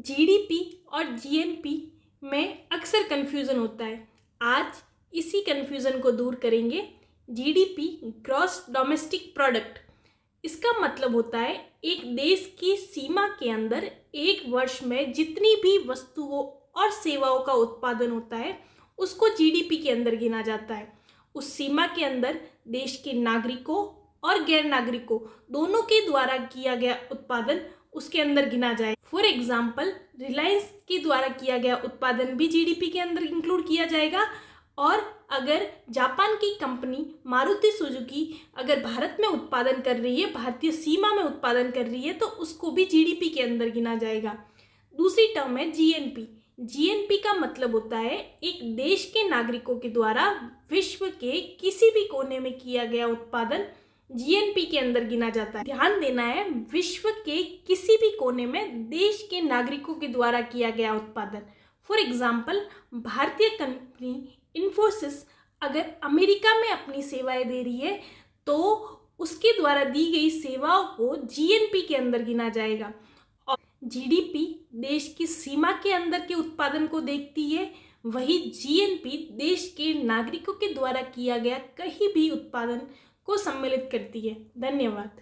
GDP और GNP में अक्सर कन्फ्यूज़न होता है। आज इसी कन्फ्यूज़न को दूर करेंगे। जीडीपी ग्रॉस डोमेस्टिक प्रोडक्ट, इसका मतलब होता है एक देश की सीमा के अंदर एक वर्ष में जितनी भी वस्तुओं और सेवाओं का उत्पादन होता है उसको जीडीपी के अंदर गिना जाता है। उस सीमा के अंदर देश के नागरिकों और गैर नागरिकों दोनों के द्वारा किया गया उत्पादन उसके अंदर गिना जाए। फॉर एग्जाम्पल, रिलायंस के द्वारा किया गया उत्पादन भी जीडीपी के अंदर इंक्लूड किया जाएगा। और अगर जापान की कंपनी मारुति सुजुकी अगर भारत में उत्पादन कर रही है, भारतीय सीमा में उत्पादन कर रही है, तो उसको भी जीडीपी के अंदर गिना जाएगा। दूसरी टर्म है जीएनपी। जीएनपी का मतलब होता है एक देश के नागरिकों के द्वारा विश्व के किसी भी कोने में किया गया उत्पादन जीएनपी के अंदर गिना जाता है। ध्यान देना है, विश्व के किसी भी कोने में देश के नागरिकों के द्वारा किया गया उत्पादन। फॉर एग्जाम्पल, भारतीय कंपनी इन्फोसिस अगर अमेरिका में अपनी सेवाएं दे रही है तो उसके द्वारा दी गई सेवाओं को जीएनपी के अंदर गिना जाएगा। और जीडीपी देश की सीमा के अंदर के उत्पादन को देखती है, वही जीएनपी देश के नागरिकों के द्वारा किया गया कहीं भी उत्पादन को सम्मिलित करती है। धन्यवाद।